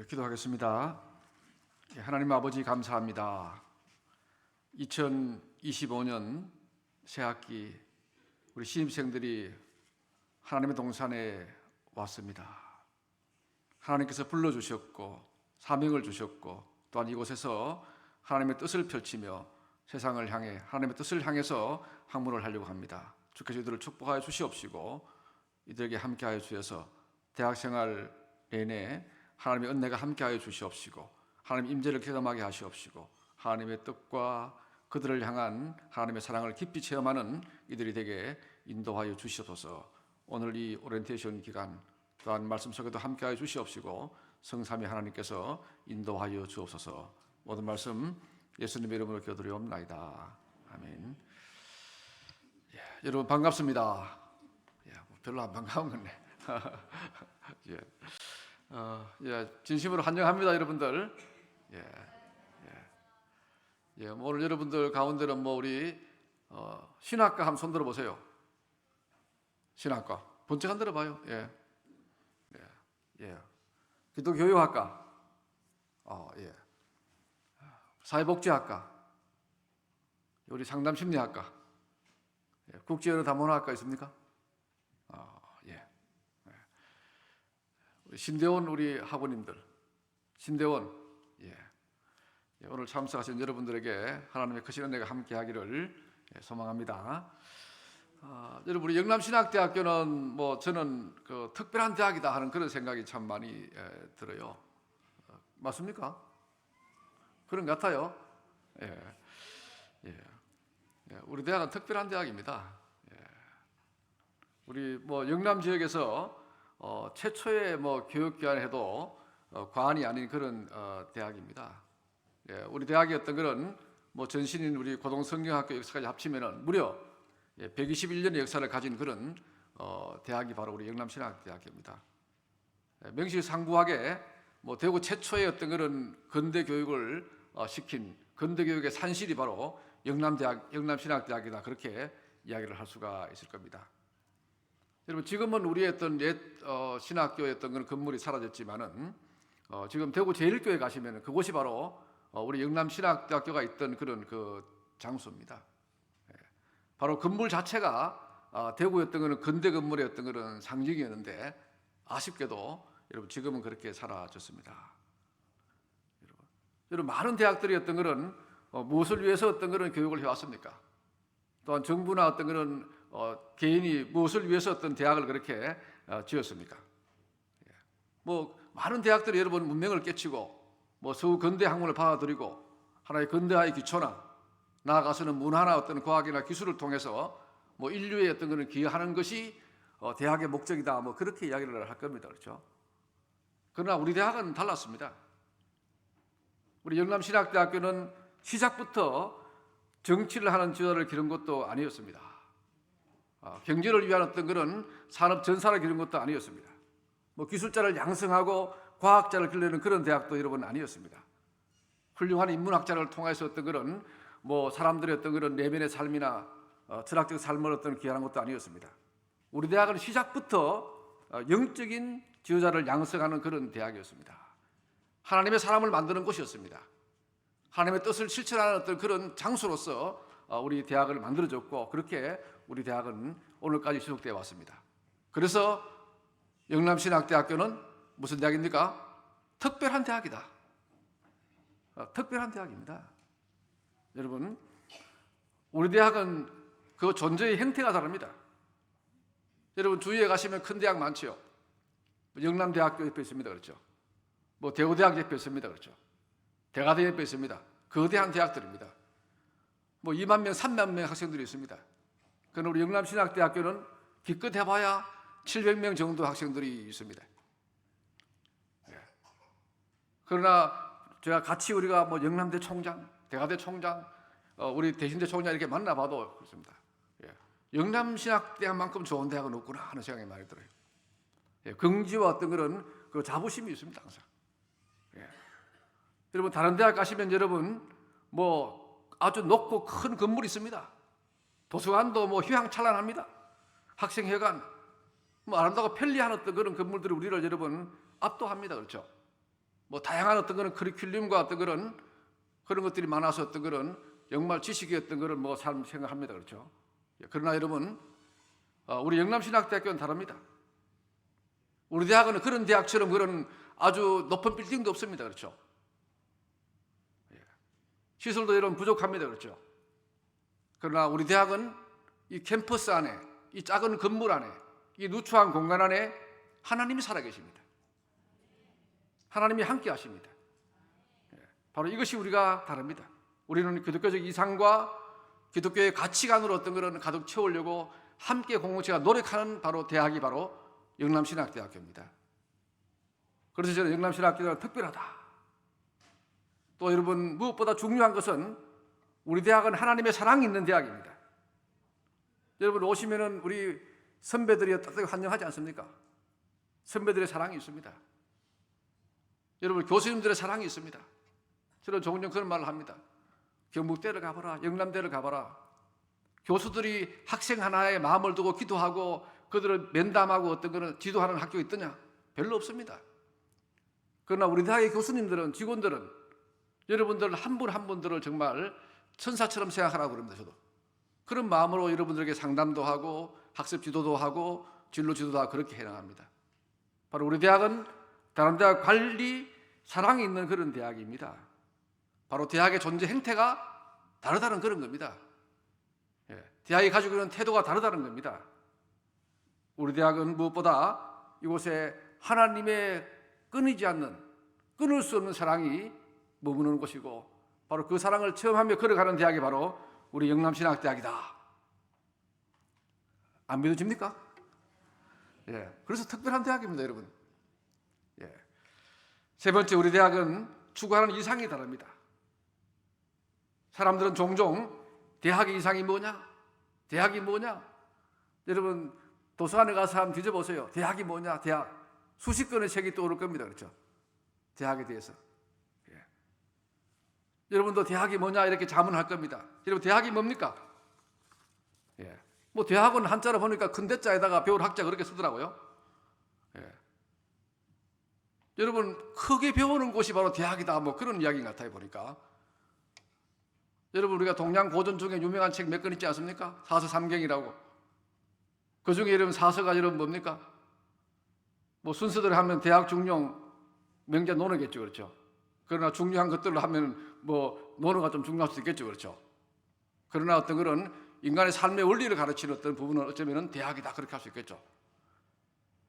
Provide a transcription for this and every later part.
우리 기도하겠습니다. 하나님 아버지 감사합니다. 2025년 새학기 우리 신입생들이 하나님의 동산에 왔습니다. 하나님께서 불러주셨고 사명을 주셨고 또한 이곳에서 하나님의 뜻을 펼치며 세상을 향해 하나님의 뜻을 향해서 학문을 하려고 합니다. 주께서 이들을 축복하여 주시옵시고 이들에게 함께하여 주셔서 대학생활 내내 하나님의 은혜가 함께하여 주시옵시고 하나님의 임재를 경험하게 하시옵시고 하나님의 뜻과 그들을 향한 하나님의 사랑을 깊이 체험하는 이들이 되게 인도하여 주시옵소서. 오늘 이 오리엔테이션 기간 또한 말씀 속에도 함께하여 주시옵시고 성삼위 하나님께서 인도하여 주옵소서. 모든 말씀 예수님의 이름으로 기도드리옵나이다. 아멘. 여러분 반갑습니다. 별로 안 반가운 건데. 진심으로 환영합니다, 여러분들. 오늘 여러분들 가운데는 우리 신학과 한번 손 들어보세요. 신학과 번쩍 한 들어봐요. 기독교육학과, 사회복지학과, 우리 상담심리학과, 국제언어다문화학과 있습니까? 신대원 우리 학우님들, 신대원, 오늘 참석하신 여러분들에게 하나님의 크신 은혜가 함께하기를 소망합니다. 여러분 우리 영남신학대학교는 저는 그 특별한 대학이다 하는 그런 생각이 참 많이 들어요. 맞습니까? 그런 것 같아요. 우리 대학은 특별한 대학입니다. 우리 영남 지역에서 최초의 교육기관을 해도 과언이 아닌 그런 대학입니다. 우리 대학의 어떤 그런 전신인 우리 고등성경학교 역사까지 합치면은 무려 121년의 역사를 가진 그런 대학이 바로 우리 영남신학대학교입니다. 명실상부하게 대구 최초의 어떤 그런 근대 교육을 시킨 근대 교육의 산실이 바로 영남신학대학이다, 그렇게 이야기를 할 수가 있을 겁니다. 여러분 지금은 우리의 어떤 옛 신학교의 어떤 그런 건물이 사라졌지만은 지금 대구 제1교회 가시면은 그곳이 바로 우리 영남신학대학교가 있던 그런 그 장소입니다. 바로 건물 자체가 대구였던 그런 근대 건물의 어떤 그런 상징이었는데 아쉽게도 여러분 지금은 그렇게 사라졌습니다. 여러분 많은 대학들이 어떤 그런 무엇을 위해서 어떤 그런 교육을 해왔습니까? 또한 정부나 어떤 그런 개인이 무엇을 위해서 어떤 대학을 그렇게 지었습니까? 많은 대학들이 여러분 문명을 깨치고 서구 근대 학문을 받아들이고 하나의 근대화의 기초나 나아가서는 문화나 어떤 과학이나 기술을 통해서 인류의 어떤 그런 기여하는 것이 대학의 목적이다, 그렇게 이야기를 할 겁니다, 그렇죠? 그러나 우리 대학은 달랐습니다. 우리 영남신학대학교는 시작부터 정치를 하는 지도자를 기른 것도 아니었습니다. 경제를 위한 어떤 그런 산업 전사를 기른 것도 아니었습니다. 기술자를 양성하고 과학자를 기르는 그런 대학도 여러분 아니었습니다. 훌륭한 인문학자를 통해서 어떤 그런 사람들의 어떤 그런 내면의 삶이나 철학적 삶을 어떤 기하는 것도 아니었습니다. 우리 대학은 시작부터 영적인 지도자를 양성하는 그런 대학이었습니다. 하나님의 사람을 만드는 곳이었습니다. 하나님의 뜻을 실천하는 어떤 그런 장소로서 우리 대학을 만들어줬고 그렇게 우리 대학은 오늘까지 지속되어 왔습니다. 그래서 영남신학대학교는 무슨 대학입니까? 특별한 대학이다. 특별한 대학입니다. 여러분 우리 대학은 그 존재의 형태가 다릅니다. 여러분 주위에 가시면 큰 대학 많죠. 영남대학교 옆에 있습니다, 그렇죠? 대우대학 옆에 있습니다, 그렇죠? 대가대 옆에 있습니다. 거대한 대학들입니다. 2만 명, 3만 명 학생들이 있습니다. 그러나 우리 영남신학대학교는 기껏 해봐야 700명 정도 학생들이 있습니다. 그러나 제가 같이 우리가 영남대 총장, 대가대 총장, 우리 대신대 총장 이렇게 만나봐도 그렇습니다. 영남신학대학만큼 좋은 대학은 없구나 하는 생각이 많이 들어요. 긍지와 어떤 그런 그 자부심이 있습니다, 항상. 여러분 다른 대학 가시면 여러분 아주 높고 큰 건물이 있습니다. 도서관도 휘황찬란합니다. 학생회관 아름다고 편리한 어떤 그런 건물들이 우리를 여러분 압도합니다, 그렇죠? 뭐 다양한 어떤 그런 커리큘럼과 어떤 그런 것들이 많아서 어떤 그런 정말 지식이 어떤 그런 뭐 삶 생각합니다. 그렇죠? 그러나 여러분, 우리 영남신학대학교는 다릅니다. 우리 대학은 그런 대학처럼 그런 아주 높은 빌딩도 없습니다. 그렇죠? 시설도 여러분 부족합니다. 그렇죠? 그러나 우리 대학은 이 캠퍼스 안에, 이 작은 건물 안에, 이 누추한 공간 안에 하나님이 살아계십니다. 하나님이 함께 하십니다. 바로 이것이 우리가 다릅니다. 우리는 기독교적 이상과 기독교의 가치관으로 어떤 그런 가득 채우려고 함께 공동체가 노력하는 바로 대학이 바로 영남신학대학교입니다. 그래서 저는 영남신학대학교가 특별하다. 또 여러분, 무엇보다 중요한 것은 우리 대학은 하나님의 사랑이 있는 대학입니다. 여러분 오시면은 우리 선배들이 따뜻하게 환영하지 않습니까? 선배들의 사랑이 있습니다. 여러분 교수님들의 사랑이 있습니다. 저는 종종 그런 말을 합니다. 경북대를 가봐라, 영남대를 가봐라. 교수들이 학생 하나의 마음을 두고 기도하고 그들을 면담하고 어떤 거는 지도하는 학교가 있더냐? 별로 없습니다. 그러나 우리 대학의 교수님들은, 직원들은 여러분들 한 분 한 분들을 정말 천사처럼 생각하라고 그럽니다. 저도 그런 마음으로 여러분들에게 상담도 하고 학습 지도도 하고 진로 지도도 하고 그렇게 해나갑니다. 바로 우리 대학은 다른 대학 관리 사랑이 있는 그런 대학입니다. 바로 대학의 존재 행태가 다르다는 그런 겁니다. 대학이 가지고 있는 태도가 다르다는 겁니다. 우리 대학은 무엇보다 이곳에 하나님의 끊이지 않는, 끊을 수 없는 사랑이 머무는 곳이고 바로 그 사랑을 체험하며 걸어가는 대학이 바로 우리 영남신학대학이다. 안 믿어집니까? 그래서 특별한 대학입니다, 여러분. 세 번째, 우리 대학은 추구하는 이상이 다릅니다. 사람들은 종종 대학의 이상이 뭐냐? 대학이 뭐냐? 여러분 도서관에 가서 한번 뒤져보세요. 대학이 뭐냐? 대학. 수십 권의 책이 떠오를 겁니다. 그렇죠? 대학에 대해서. 여러분도 대학이 뭐냐 이렇게 자문할 겁니다. 여러분 대학이 뭡니까? 뭐 대학은 한자로 보니까 큰 대자에다가 배울 학자 그렇게 쓰더라고요. 여러분 크게 배우는 곳이 바로 대학이다 뭐 그런 이야기 같아요 보니까. 여러분 우리가 동양 고전 중에 유명한 책 몇 권 있지 않습니까? 사서 삼경이라고. 그 중에 여러분 사서가 여러분 뭡니까? 뭐 순서대로 하면 대학 중용 명자 논어겠죠, 그렇죠? 그러나 중요한 것들로 하면 뭐 논어가 좀 중요할 수 있겠죠, 그렇죠? 그러나 어떤 그런 인간의 삶의 원리를 가르치는 어떤 부분은 어쩌면은 대학이다 그렇게 할 수 있겠죠.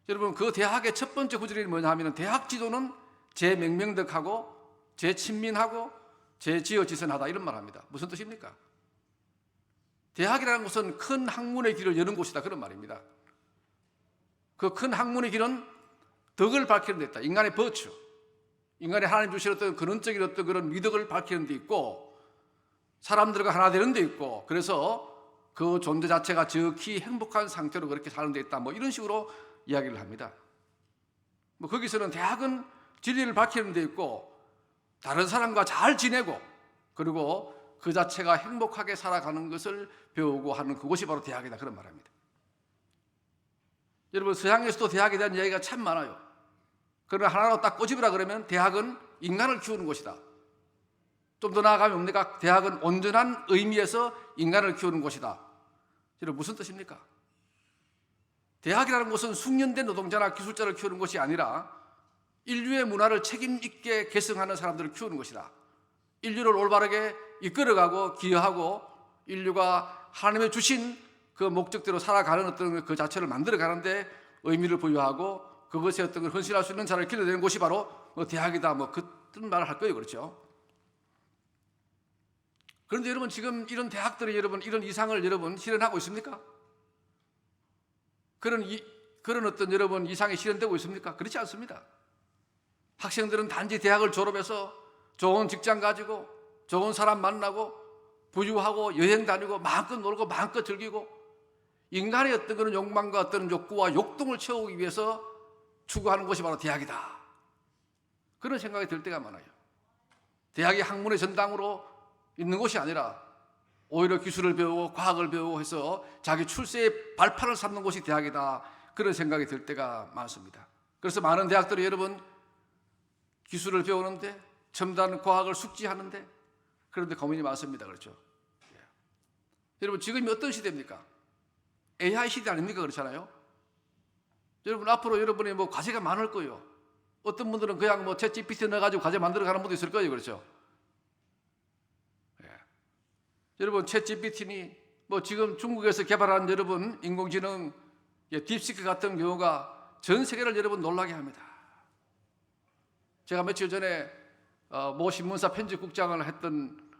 여러분 그 대학의 첫 번째 구절이 뭐냐 하면은 대학 지도는 제명명덕하고 제친민하고 제지어지선하다 이런 말 합니다. 무슨 뜻입니까? 대학이라는 것은 큰 학문의 길을 여는 곳이다 그런 말입니다. 그 큰 학문의 길은 덕을 밝히는 데 있다. 인간의 버추, 인간의 하나님 주신 어떤 근원적인 어떤 그런 미덕을 밝히는 데 있고 사람들과 하나 되는 데 있고 그래서 그 존재 자체가 지극히 행복한 상태로 그렇게 사는 데 있다. 뭐 이런 식으로 이야기를 합니다. 뭐 거기서는 대학은 진리를 밝히는 데 있고 다른 사람과 잘 지내고 그리고 그 자체가 행복하게 살아가는 것을 배우고 하는 그곳이 바로 대학이다 그런 말합니다. 여러분 서양에서도 대학에 대한 이야기가 참 많아요. 그러나 하나로 딱 꼬집으라 그러면 대학은 인간을 키우는 곳이다. 좀 더 나아가면 뭡니까? 대학은 온전한 의미에서 인간을 키우는 곳이다. 여러분 무슨 뜻입니까? 대학이라는 곳은 숙련된 노동자나 기술자를 키우는 곳이 아니라 인류의 문화를 책임 있게 계승하는 사람들을 키우는 것이다. 인류를 올바르게 이끌어가고 기여하고 인류가 하나님의 주신 그 목적대로 살아가는 어떤 그 자체를 만들어가는데 의미를 부여하고 그것에 어떤 걸 헌신할 수 있는 자를 길러내는 곳이 바로 대학이다. 뭐 그런 말을 할 거예요, 그렇죠? 그런데 여러분 지금 이런 대학들이 여러분 이런 이상을 여러분 실현하고 있습니까? 그런 어떤 여러분 이상이 실현되고 있습니까? 그렇지 않습니다. 학생들은 단지 대학을 졸업해서 좋은 직장 가지고 좋은 사람 만나고 부유하고 여행 다니고 마음껏 놀고 마음껏 즐기고 인간의 어떤 그런 욕망과 어떤 욕구와 욕동을 채우기 위해서 추구하는 것이 바로 대학이다. 그런 생각이 들 때가 많아요. 대학이 학문의 전당으로 있는 곳이 아니라 오히려 기술을 배우고 과학을 배우고 해서 자기 출세의 발판을 삼는 곳이 대학이다. 그런 생각이 들 때가 많습니다. 그래서 많은 대학들이 여러분 기술을 배우는데, 첨단 과학을 숙지하는데, 그런데 고민이 많습니다. 그렇죠? 예. 여러분, 지금이 어떤 시대입니까? AI 시대 아닙니까? 그렇잖아요? 여러분, 앞으로 여러분의 뭐 과제가 많을 거예요. 어떤 분들은 그냥 뭐 챗 GPT 넣어가지고 과제 만들어 가는 분도 있을 거예요. 그렇죠? 예. 여러분, 챗 GPT니 뭐 지금 중국에서 개발한 여러분 인공지능 딥시크 같은 경우가 전 세계를 여러분 놀라게 합니다. 제가 며칠 전에 모 신문사 편집국장을 했던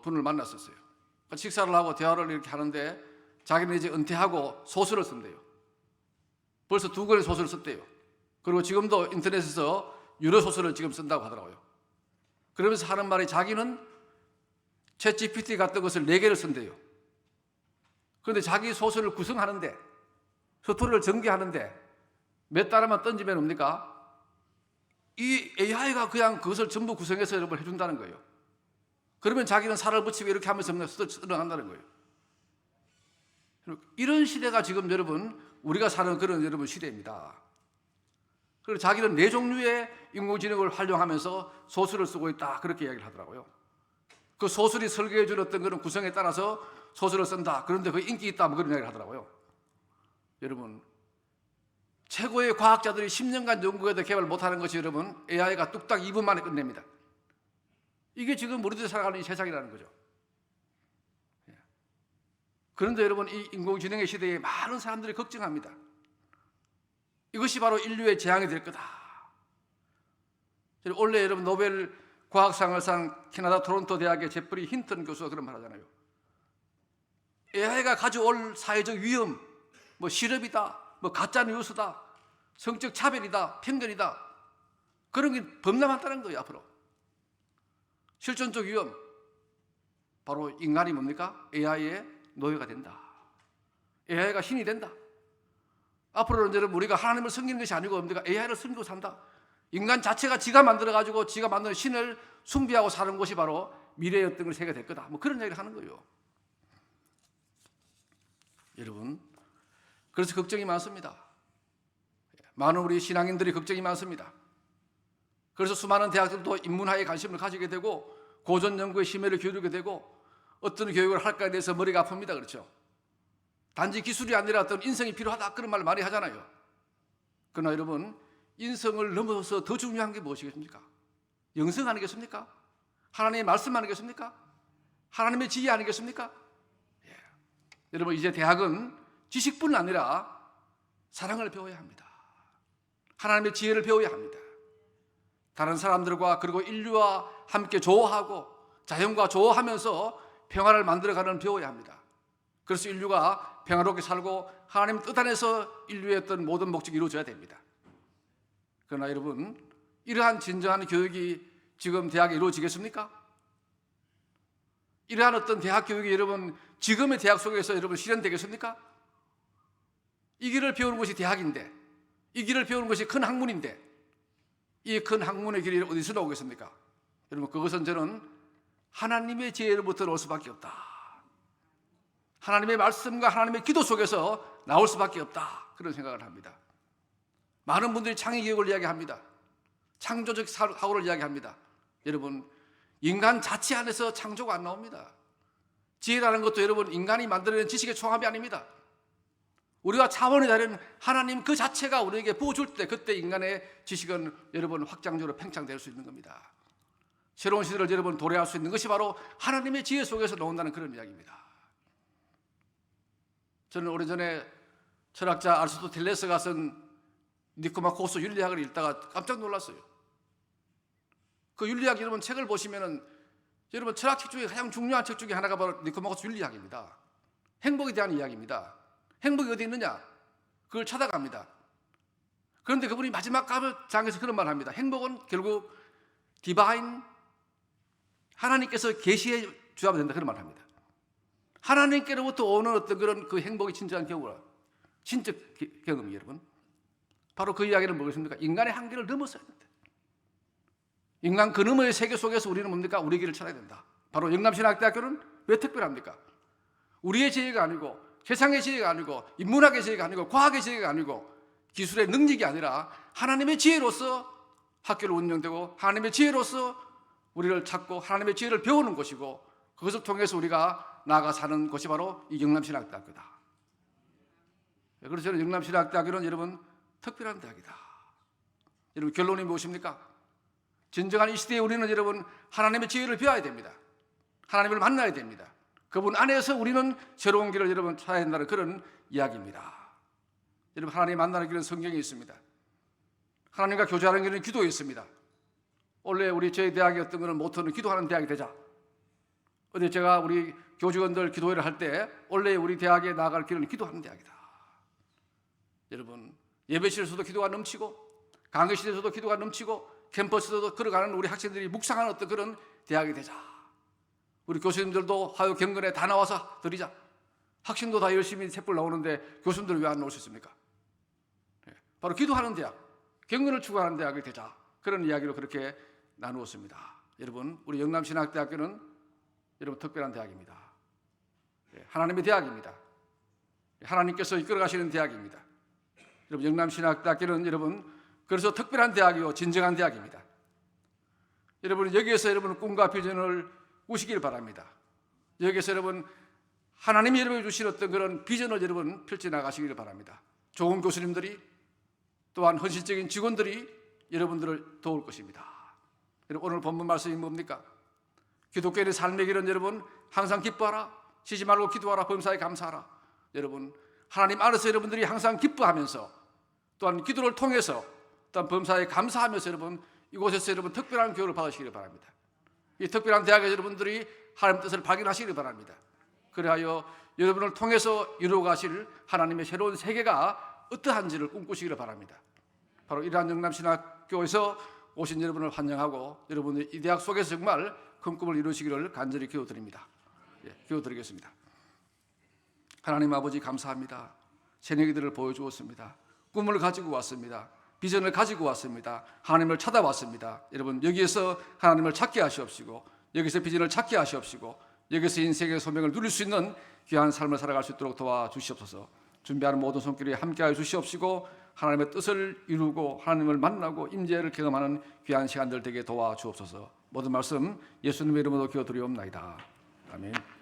분을 만났었어요. 식사를 하고 대화를 이렇게 하는데 자기는 이제 은퇴하고 소설을 쓴대요. 벌써 2권의 소설을 썼대요. 그리고 지금도 인터넷에서 유료 소설을 지금 쓴다고 하더라고요. 그러면서 하는 말이 자기는 챗 GPT 같은 것을 4개를 쓴대요. 그런데 자기 소설을 구성하는데, 스토리를 전개하는데 몇 달만 던지면 뭡니까? 이 AI가 그냥 그것을 전부 구성해서 여러분 해준다는 거예요. 그러면 자기는 살을 붙이고 이렇게 하면서 써나간다는 거예요. 이런 시대가 지금 여러분 우리가 사는 그런 여러분 시대입니다. 그리고 자기는 4종류의 인공지능을 활용하면서 소설을 쓰고 있다, 그렇게 이야기를 하더라고요. 그 소설이 설계해 준 어떤 그런 구성에 따라서 소설을 쓴다, 그런데 그 인기 있다, 뭐 그런 이야기를 하더라고요. 여러분, 최고의 과학자들이 10년간 연구해도 개발 못하는 것이 여러분 AI가 뚝딱 2분 만에 끝냅니다. 이게 지금 우리들이 살아가는 이 세상이라는 거죠. 그런데 여러분, 이 인공지능의 시대에 많은 사람들이 걱정합니다. 이것이 바로 인류의 재앙이 될 거다. 원래 여러분 노벨 과학상을 산 캐나다 토론토 대학의 제프리 힌턴 교수가 그런 말 하잖아요. AI가 가져올 사회적 위험, 뭐 실업이다, 뭐 가짜 뉴스다, 성적 차별이다, 편견이다, 그런 게 범람한다는 거예요. 앞으로 실존적 위험, 바로 인간이 뭡니까? AI의 노예가 된다. AI가 신이 된다. 앞으로는 여러분 우리가 하나님을 섬기는 것이 아니고 뭡니까? AI를 섬기고 산다. 인간 자체가 지가 만들어가지고 지가 만든 신을 숭배하고 사는 것이 바로 미래의 어떤 세계가 될 거다. 뭐 그런 얘기를 하는 거예요. 여러분, 그래서 걱정이 많습니다. 많은 우리 신앙인들이 걱정이 많습니다. 그래서 수많은 대학들도 인문화에 관심을 가지게 되고 고전 연구에 심혈을 기울이게 되고 어떤 교육을 할까에 대해서 머리가 아픕니다. 그렇죠? 단지 기술이 아니라 어떤 인성이 필요하다, 그런 말을 많이 하잖아요. 그러나 여러분, 인성을 넘어서 더 중요한 게 무엇이겠습니까? 영성 아니겠습니까? 하나님의 말씀 아니겠습니까? 하나님의 지혜 아니겠습니까? 예. 여러분, 이제 대학은 지식뿐 아니라 사랑을 배워야 합니다. 하나님의 지혜를 배워야 합니다. 다른 사람들과 그리고 인류와 함께 조화하고 자연과 조화하면서 평화를 만들어가는 배워야 합니다. 그래서 인류가 평화롭게 살고 하나님 뜻 안에서 인류의 어떤 모든 목적이 이루어져야 됩니다. 그러나 여러분, 이러한 진정한 교육이 지금 대학에 이루어지겠습니까? 이러한 어떤 대학 교육이 여러분 지금의 대학 속에서 여러분 실현되겠습니까? 이 길을 배우는 것이 대학인데, 이 길을 배우는 것이 큰 학문인데, 이 큰 학문의 길이 어디서 나오겠습니까? 여러분, 그것은 저는 하나님의 지혜로부터 올 수밖에 없다. 하나님의 말씀과 하나님의 기도 속에서 나올 수밖에 없다, 그런 생각을 합니다. 많은 분들이 창의교육을 이야기합니다. 창조적 사고를 이야기합니다. 여러분, 인간 자체 안에서 창조가 안 나옵니다. 지혜라는 것도 여러분 인간이 만들어낸 지식의 총합이 아닙니다. 우리가 차원이 다른 하나님 그 자체가 우리에게 부어줄 때, 그때 인간의 지식은 여러분 확장적으로 팽창될 수 있는 겁니다. 새로운 시대를 여러분 도래할 수 있는 것이 바로 하나님의 지혜 속에서 나온다는 그런 이야기입니다. 저는 오래전에 철학자 아리스토텔레스가 쓴 니코마코스 윤리학을 읽다가 깜짝 놀랐어요. 그 윤리학 여러분 책을 보시면은 여러분 철학책 중에 가장 중요한 책 중에 하나가 바로 니코마코스 윤리학입니다. 행복에 대한 이야기입니다. 행복이 어디 있느냐? 그걸 찾아갑니다. 그런데 그분이 마지막 장에서 그런 말을 합니다. 행복은 결국 디바인, 하나님께서 계시해 주하면 된다, 그런 말을 합니다. 하나님께로부터 오는 어떤 그런 그 행복이 진정한 경우라, 신적 경험이 여러분, 바로 그 이야기는 뭐겠습니까? 인간의 한계를 넘어서야 된다. 인간 그 너머의 세계 속에서 우리는 뭡니까? 우리 길을 찾아야 된다. 바로 영남신학대학교는 왜 특별합니까? 우리의 지혜가 아니고, 세상의 지혜가 아니고, 인문학의 지혜가 아니고, 과학의 지혜가 아니고, 기술의 능력이 아니라 하나님의 지혜로서 학교를 운영되고 하나님의 지혜로서 우리를 찾고 하나님의 지혜를 배우는 곳이고 그것을 통해서 우리가 나아가 사는 곳이 바로 이 영남신학대학교다. 그래서 저는 영남신학대학교는 여러분 특별한 대학이다. 여러분 결론이 무엇입니까? 진정한 이 시대에 우리는 여러분 하나님의 지혜를 배워야 됩니다. 하나님을 만나야 됩니다. 그분 안에서 우리는 새로운 길을 여러분 찾아야 된다는 그런 이야기입니다. 여러분 하나님 만나는 길은 성경에 있습니다. 하나님과 교제하는 길은 기도에 있습니다. 원래 우리 저희 대학의 어떤 거는 모토는 기도하는 대학이 되자. 어제 제가 우리 교직원들 기도회를 할 때 원래 우리 대학에 나아갈 길은 기도하는 대학이다. 여러분 예배실에서도 기도가 넘치고 강의실에서도 기도가 넘치고 캠퍼스에서도 걸어가는 우리 학생들이 묵상하는 어떤 그런 대학이 되자. 우리 교수님들도 화요 경건에 다 나와서 드리자. 학생도 다 열심히 셋불 나오는데 교수님들은 왜 안 나올 수 있습니까? 바로 기도하는 대학, 경건을 추구하는 대학이 되자. 그런 이야기로 그렇게 나누었습니다. 여러분 우리 영남신학대학교는 여러분 특별한 대학입니다. 하나님의 대학입니다. 하나님께서 이끌어가시는 대학입니다. 여러분 영남신학대학교는 여러분 그래서 특별한 대학이요 진정한 대학입니다. 여러분 여기에서 여러분 꿈과 비전을 꾸시길 바랍니다. 여기에서 여러분 하나님이 여러분에 주신 어떤 그런 비전을 여러분 펼쳐나가시기를 바랍니다. 좋은 교수님들이 또한 헌신적인 직원들이 여러분들을 도울 것입니다. 여러분 오늘 본문 말씀이 뭡니까? 기독교인의 삶의 길은 여러분 항상 기뻐하라, 쉬지 말고 기도하라, 범사에 감사하라. 여러분 하나님 안에서 여러분들이 항상 기뻐하면서 또한 기도를 통해서 또한 범사에 감사하면서 여러분 이곳에서 여러분 특별한 교육을 받으시기를 바랍니다. 이 특별한 대학에서 여러분들이 하나님 뜻을 발견하시기를 바랍니다. 그리하여 여러분을 통해서 이루어가실 하나님의 새로운 세계가 어떠한지를 꿈꾸시기를 바랍니다. 바로 이러한 영남신학교에서 오신 여러분을 환영하고 여러분의 이 대학 속에서 정말 큰 꿈을 이루시기를 간절히 기도드립니다. 기도드리겠습니다. 하나님 아버지 감사합니다. 새내기들을 보여주었습니다. 꿈을 가지고 왔습니다. 비전을 가지고 왔습니다. 하나님을 찾아왔습니다. 여러분 여기에서 하나님을 찾게 하시옵시고 여기서 비전을 찾게 하시옵시고 여기서 인생의 소명을 누릴 수 있는 귀한 삶을 살아갈 수 있도록 도와주시옵소서. 준비하는 모든 손길에 함께하여 주시옵시고 하나님의 뜻을 이루고 하나님을 만나고 임재를 경험하는 귀한 시간들 되게 도와주옵소서. 모든 말씀 예수님의 이름으로 기도드리옵나이다. 아멘.